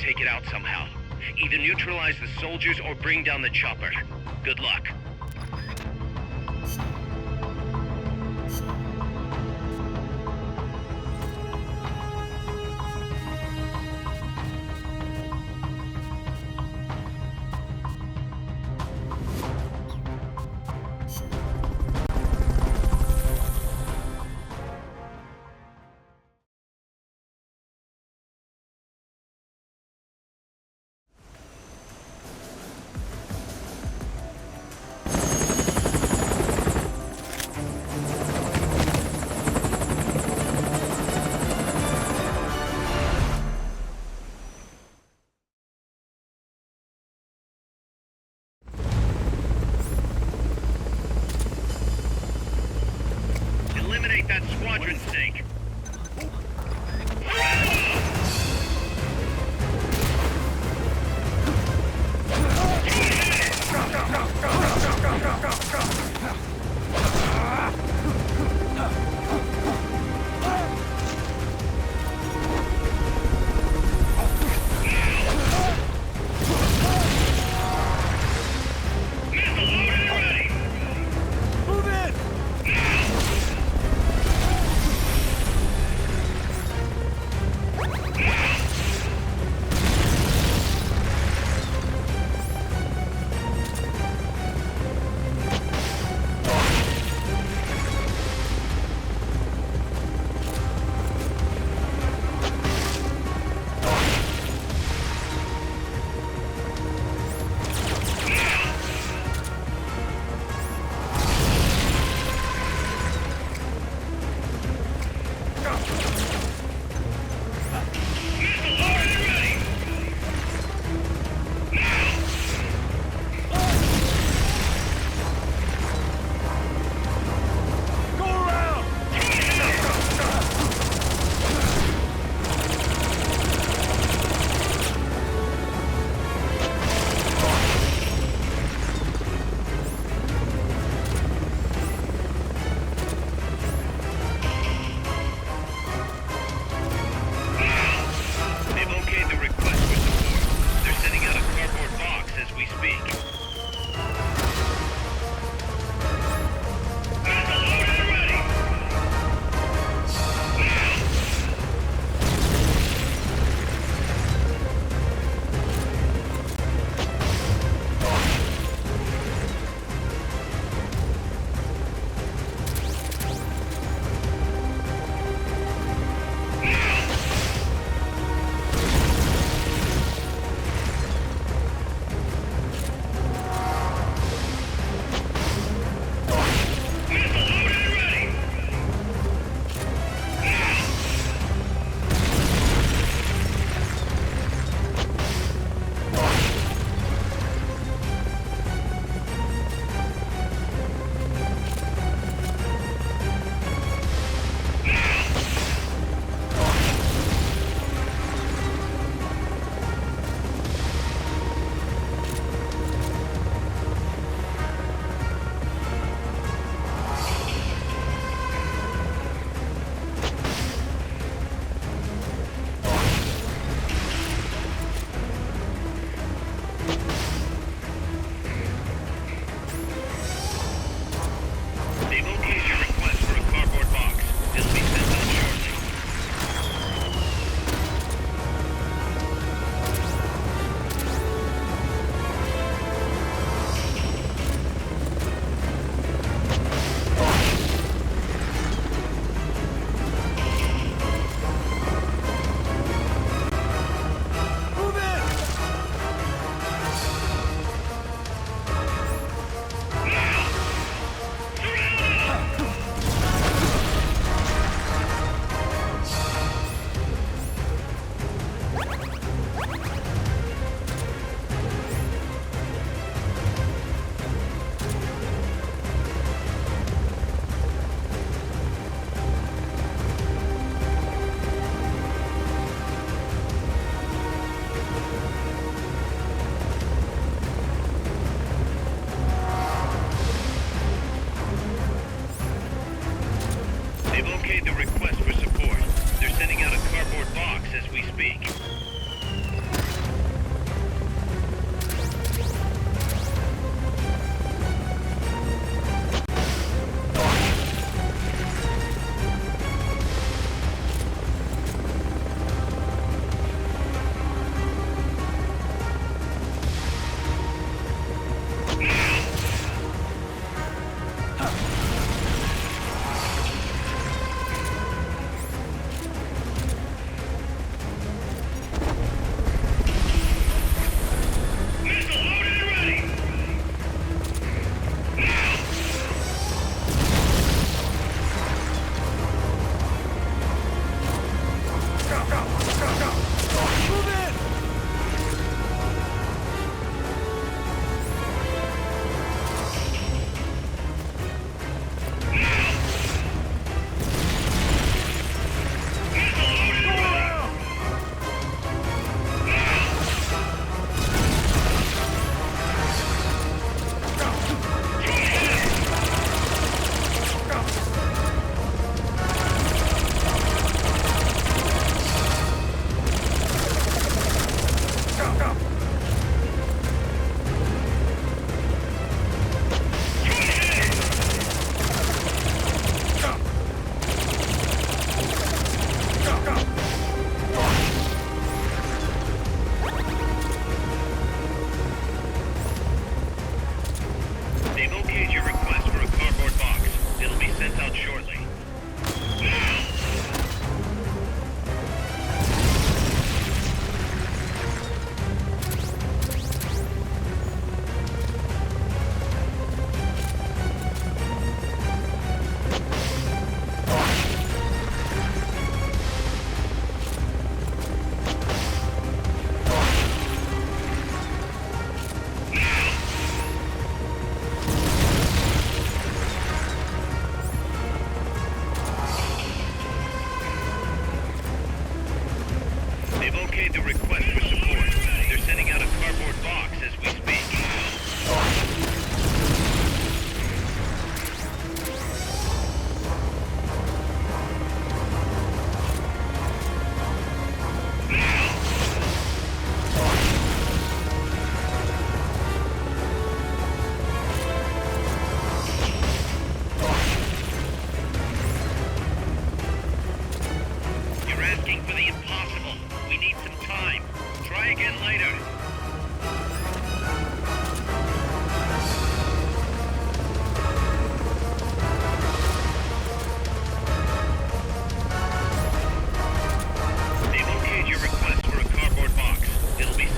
take it out somehow. Either neutralize the soldiers or bring down the chopper. Good luck. Eliminate that squadron snake.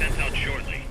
sent out shortly.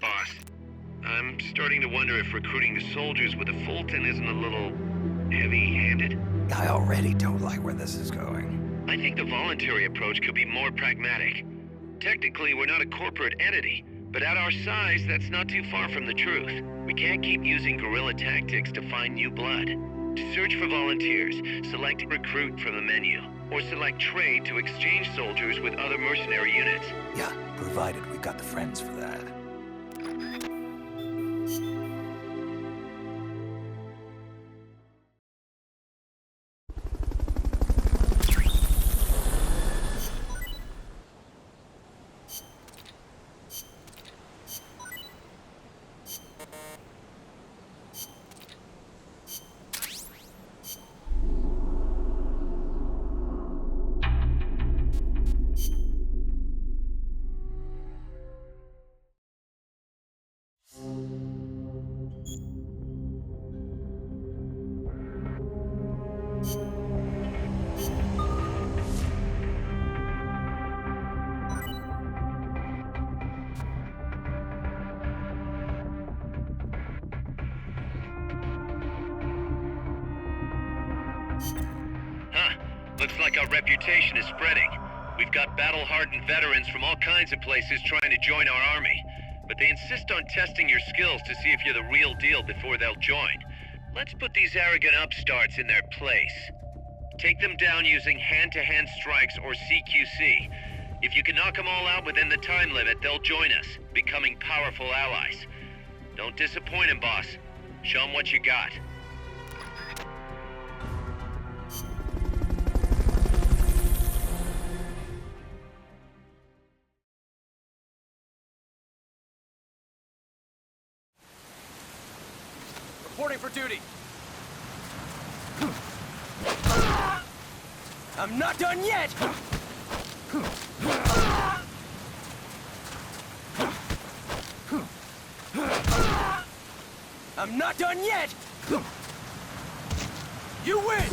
Boss, I'm starting to wonder if recruiting the soldiers with a Fulton isn't a little heavy-handed. I already don't like where this is going. I think the voluntary approach could be more pragmatic. Technically, we're not a corporate entity, but at our size, that's not too far from the truth. We can't keep using guerrilla tactics to find new blood. To search for volunteers, select recruit from the menu, or select trade to exchange soldiers with other mercenary units. Yeah, provided we got the friends for that. Looks like our reputation is spreading. We've got battle-hardened veterans from all kinds of places trying to join our army. But they insist on testing your skills to see if you're the real deal before they'll join. Let's put these arrogant upstarts in their place. Take them down using hand-to-hand strikes or CQC. If you can knock them all out within the time limit, they'll join us, becoming powerful allies. Don't disappoint them, boss. Show them what you got. Reporting for duty. I'm not done yet! I'm not done yet! You win!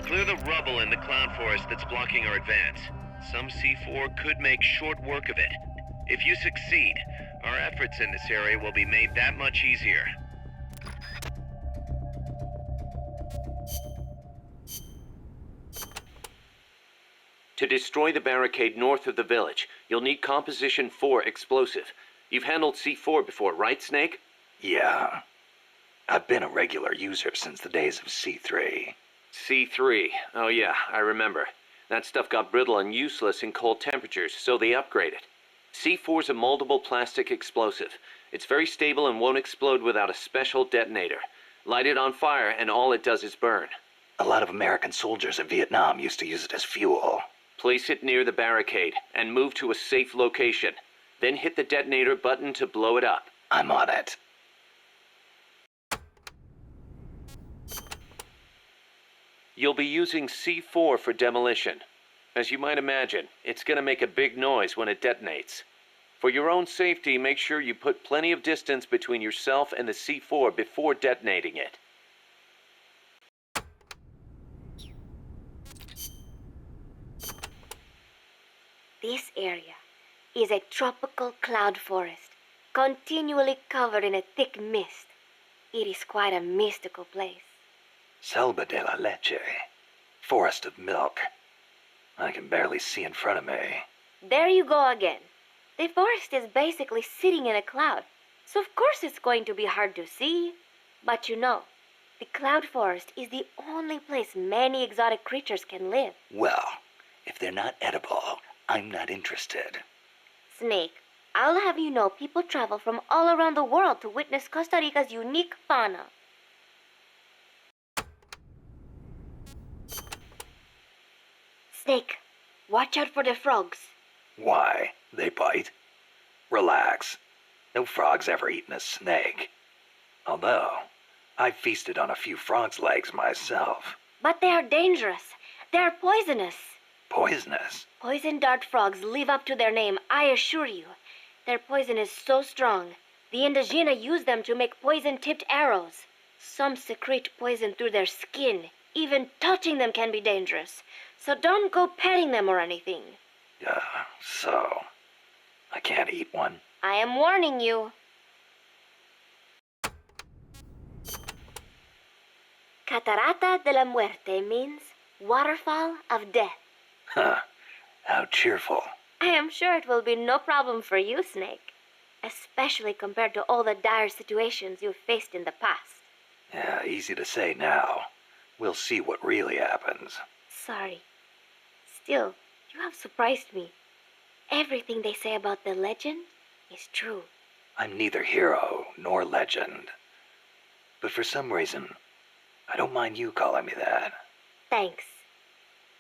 Clear the rubble in the cloud forest that's blocking our advance. Some C4 could make short work of it. If you succeed, our efforts in this area will be made that much easier. To destroy the barricade north of the village, you'll need Composition 4 explosive. You've handled C4 before, right, Snake? Yeah. I've been a regular user since the days of C3. C3. Oh yeah, I remember. That stuff got brittle and useless in cold temperatures, so they upgraded. C4's a moldable plastic explosive. It's very stable and won't explode without a special detonator. Light it on fire and all it does is burn. A lot of American soldiers in Vietnam used to use it as fuel. Place it near the barricade and move to a safe location. Then hit the detonator button to blow it up. I'm on it. You'll be using C4 for demolition. As you might imagine, it's gonna make a big noise when it detonates. For your own safety, make sure you put plenty of distance between yourself and the C4 before detonating it. This area is a tropical cloud forest, continually covered in a thick mist. It is quite a mystical place. Selva de la Leche. Forest of milk. I can barely see in front of me. There you go again. The forest is basically sitting in a cloud, so of course it's going to be hard to see. But you know, the cloud forest is the only place many exotic creatures can live. Well, if they're not edible, I'm not interested. Snake, I'll have you know people travel from all around the world to witness Costa Rica's unique fauna. Snake, watch out for the frogs. Why? They bite? Relax. No frog's ever eaten a snake. Although, I've feasted on a few frog's legs myself. But they are dangerous. They are poisonous. Poisonous? Poison dart frogs live up to their name, I assure you. Their poison is so strong, the Indígena use them to make poison-tipped arrows. Some secrete poison through their skin. Even touching them can be dangerous. So don't go petting them or anything. So I can't eat one? I am warning you. Catarata de la Muerte means waterfall of death. Huh. How cheerful. I am sure it will be no problem for you, Snake. Especially compared to all the dire situations you've faced in the past. Yeah, easy to say now. We'll see what really happens. Sorry. Still, you have surprised me. Everything they say about the legend is true. I'm neither hero nor legend. But for some reason, I don't mind you calling me that. Thanks.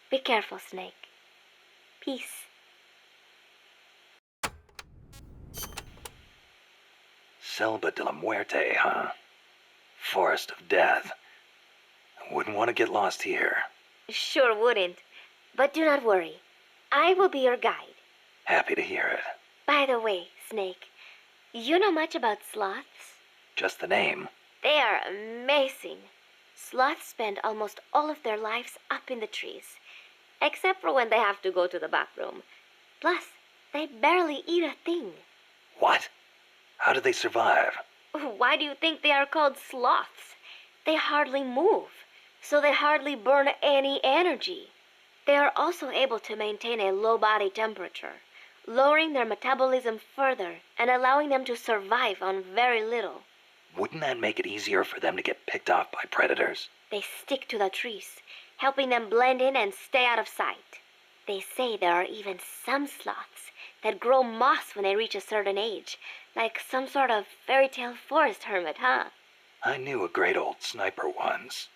Be careful, Snake. Peace. Selva de la Muerte, huh? Forest of Death. Wouldn't want to get lost here. Sure wouldn't. But do not worry. I will be your guide. Happy to hear it. By the way, Snake, you know much about sloths? Just the name. They are amazing. Sloths spend almost all of their lives up in the trees, except for when they have to go to the back room. Plus, they barely eat a thing. What? How do they survive? Why do you think they are called sloths? They hardly move, so they hardly burn any energy. They are also able to maintain a low body temperature, lowering their metabolism further and allowing them to survive on very little. Wouldn't that make it easier for them to get picked off by predators? They stick to the trees, helping them blend in and stay out of sight. They say there are even some sloths that grow moss when they reach a certain age, like some sort of fairy tale forest hermit, huh? I knew a great old sniper once.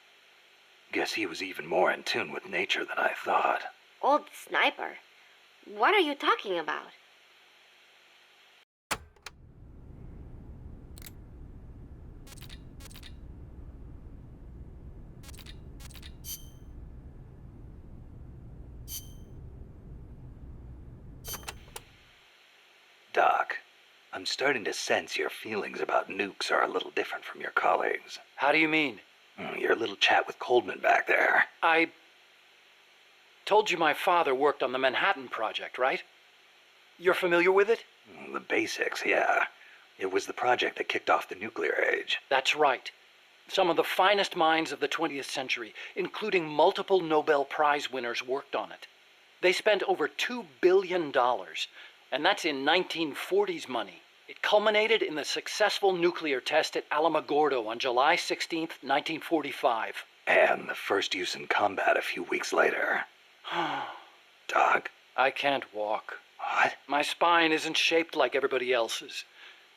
Guess he was even more in tune with nature than I thought. Old sniper? What are you talking about? Doc, I'm starting to sense your feelings about nukes are a little different from your colleagues. How do you mean? Your little chat with Coldman back there. I told you my father worked on the Manhattan Project, right? You're familiar with it? The basics, yeah. It was the project that kicked off the nuclear age. That's right. Some of the finest minds of the 20th century, including multiple Nobel Prize winners, worked on it. They spent over $2 billion, and that's in 1940s money. It culminated in the successful nuclear test at Alamogordo on July 16, 1945. And the first use in combat a few weeks later. Doc? I can't walk. What? My spine isn't shaped like everybody else's.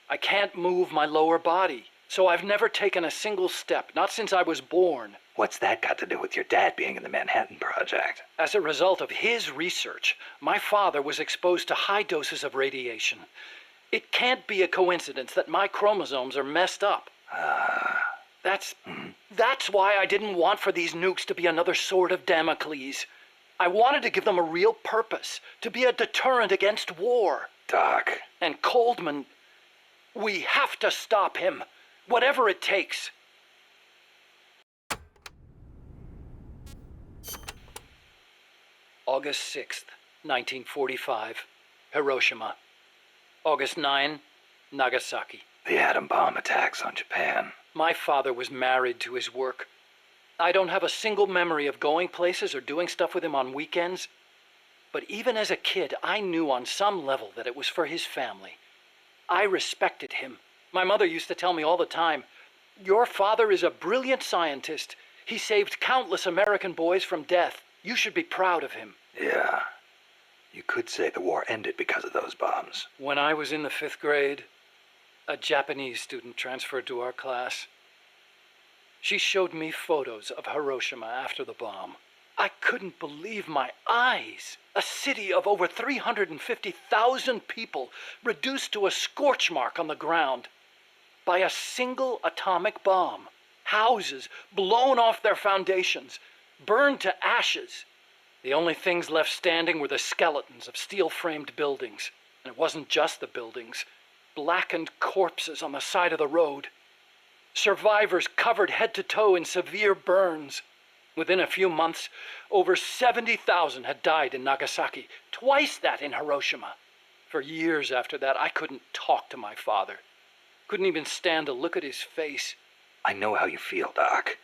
I can't move my lower body, so I've never taken a single step, not since I was born. What's that got to do with your dad being in the Manhattan Project? As a result of his research, my father was exposed to high doses of radiation. It can't be a coincidence that my chromosomes are messed up. That's why I didn't want for these nukes to be another sword of Damocles. I wanted to give them a real purpose, to be a deterrent against war. Doc. And Coldman, we have to stop him, whatever it takes. August 6th, 1945, Hiroshima. August 9, Nagasaki. The atom bomb attacks on Japan. My father was married to his work. I don't have a single memory of going places or doing stuff with him on weekends. But even as a kid, I knew on some level that it was for his family. I respected him. My mother used to tell me all the time, "Your father is a brilliant scientist. He saved countless American boys from death. You should be proud of him." Yeah. You could say the war ended because of those bombs. When I was in the 5th grade, a Japanese student transferred to our class. She showed me photos of Hiroshima after the bomb. I couldn't believe my eyes. A city of over 350,000 people reduced to a scorch mark on the ground by a single atomic bomb. Houses blown off their foundations, burned to ashes. The only things left standing were the skeletons of steel-framed buildings. And it wasn't just the buildings. Blackened corpses on the side of the road. Survivors covered head to toe in severe burns. Within a few months, over 70,000 had died in Nagasaki, twice that in Hiroshima. For years after that, I couldn't talk to my father. Couldn't even stand to look at his face. I know how you feel, Doc.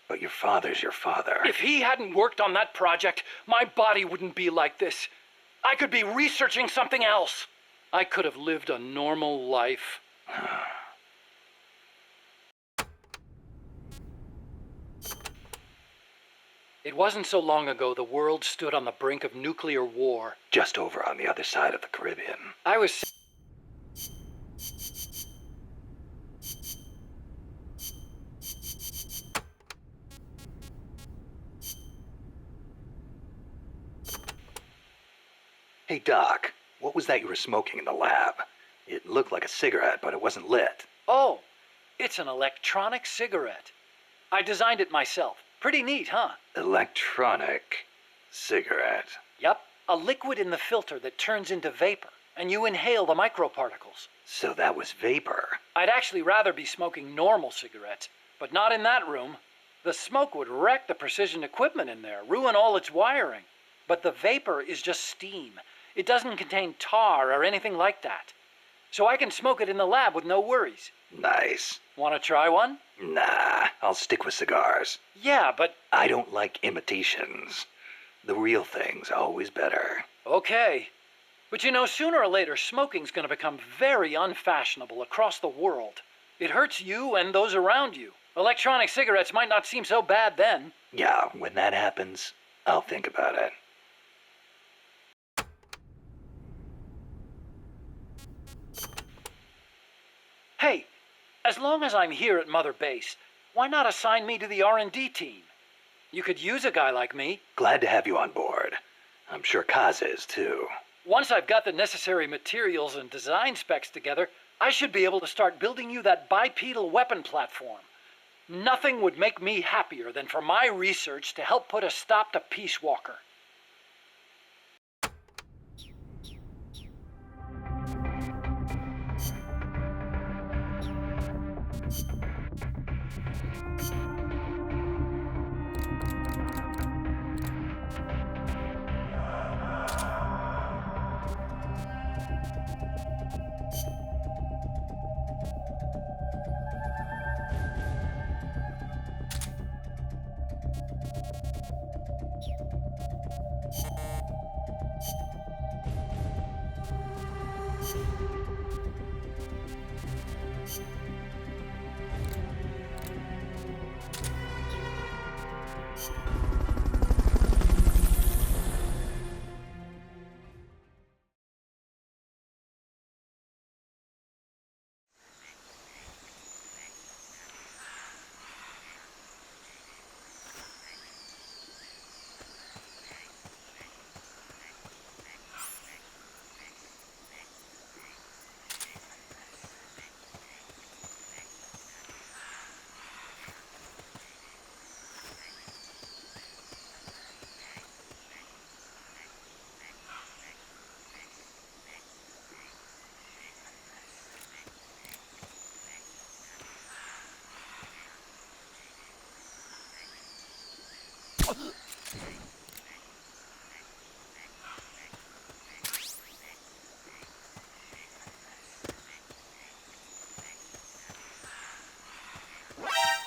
But your father's your father. If he hadn't worked on that project, my body wouldn't be like this. I could be researching something else. I could have lived a normal life. It wasn't so long ago the world stood on the brink of nuclear war. Just over on the other side of the Caribbean. I was... Hey, Doc, what was that you were smoking in the lab? It looked like a cigarette, but it wasn't lit. Oh, it's an electronic cigarette. I designed it myself. Pretty neat, huh? Electronic cigarette. Yep, a liquid in the filter that turns into vapor, and you inhale the microparticles. So that was vapor. I'd actually rather be smoking normal cigarettes, but not in that room. The smoke would wreck the precision equipment in there, ruin all its wiring. But the vapor is just steam. It doesn't contain tar or anything like that. So I can smoke it in the lab with no worries. Nice. Want to try one? Nah, I'll stick with cigars. Yeah, but... I don't like imitations. The real thing's always better. Okay. But you know, sooner or later, smoking's gonna become very unfashionable across the world. It hurts you and those around you. Electronic cigarettes might not seem so bad then. Yeah, when that happens, I'll think about it. Hey, as long as I'm here at Mother Base, why not assign me to the R&D team? You could use a guy like me. Glad to have you on board. I'm sure Kaz is, too. Once I've got the necessary materials and design specs together, I should be able to start building you that bipedal weapon platform. Nothing would make me happier than for my research to help put a stop to Peace Walker.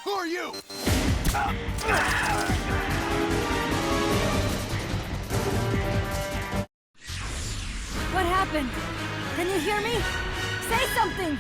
Who are you? What happened? Can you hear me? Say something!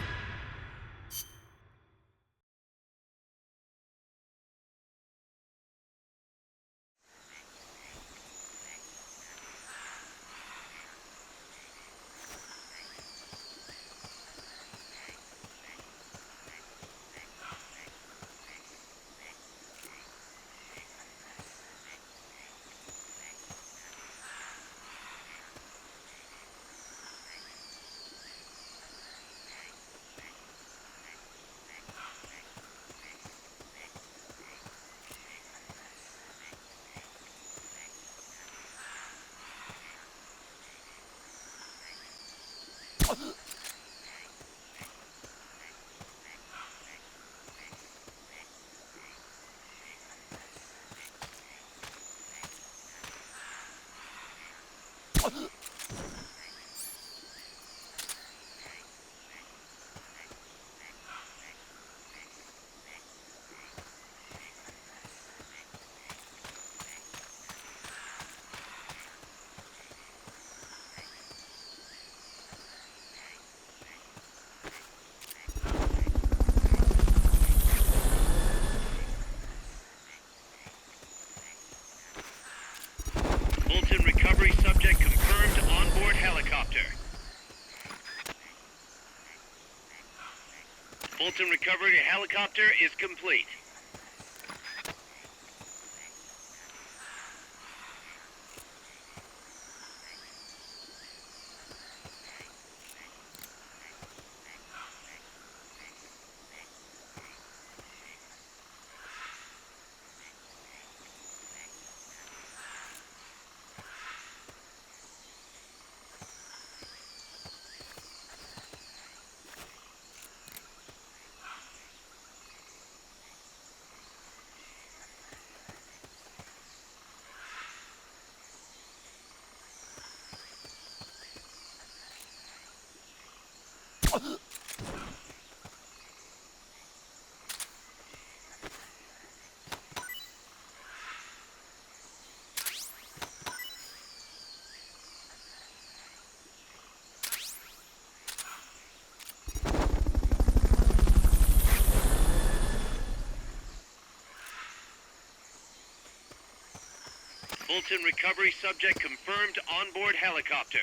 Fulton recovery subject confirmed onboard helicopter. Fulton recovery helicopter is complete. Fulton recovery subject confirmed onboard helicopter.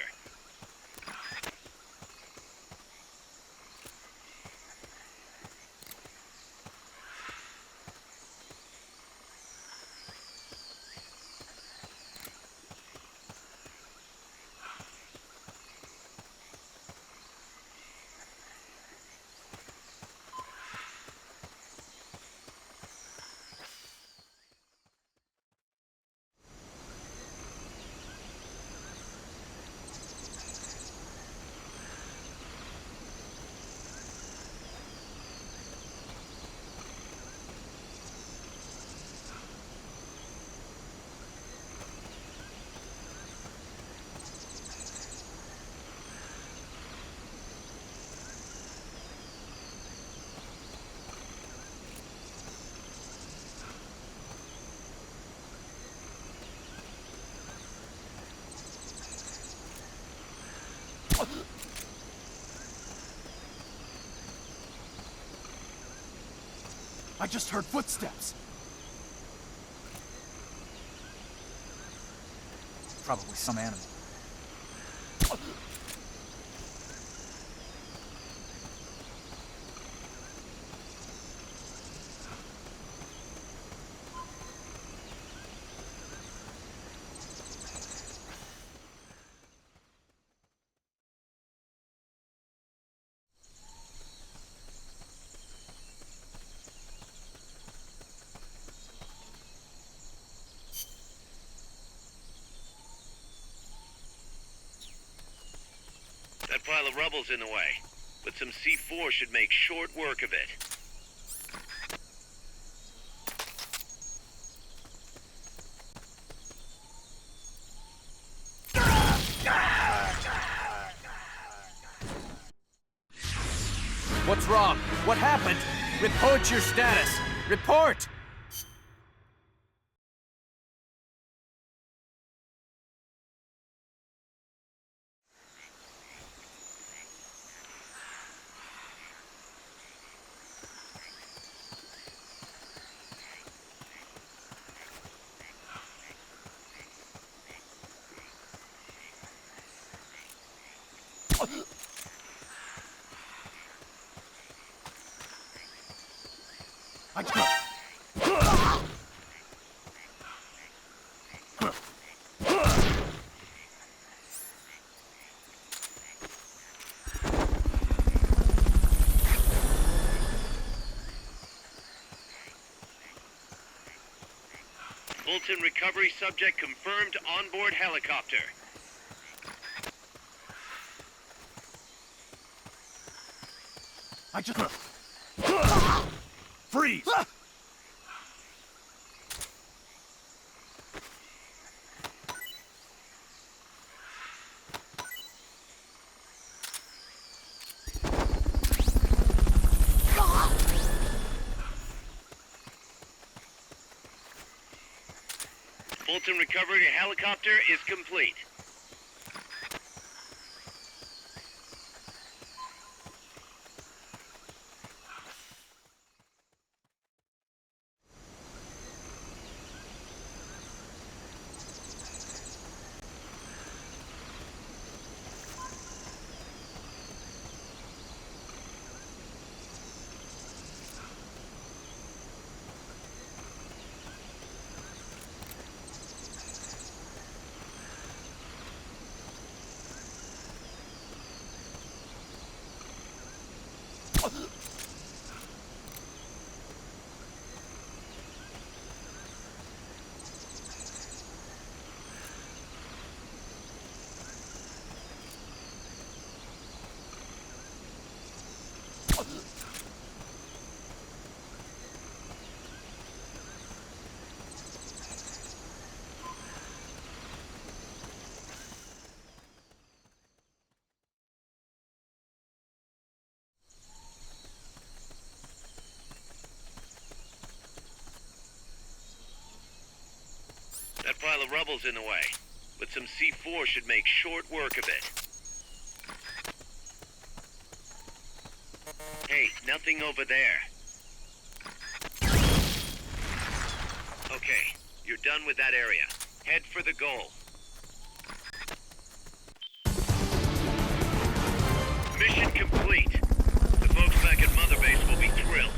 I just heard footsteps. Probably some animal. That pile of rubble's in the way, but some C4 should make short work of it. What's wrong? What happened? Report your status. Report! Fulton recovery subject confirmed onboard helicopter. I just... Freeze! Fulton recovery helicopter is complete. That pile of rubble's in the way, but some C4 should make short work of it. Hey, nothing over there. Okay, you're done with that area. Head for the goal. Mission complete. The folks back at Mother Base will be thrilled.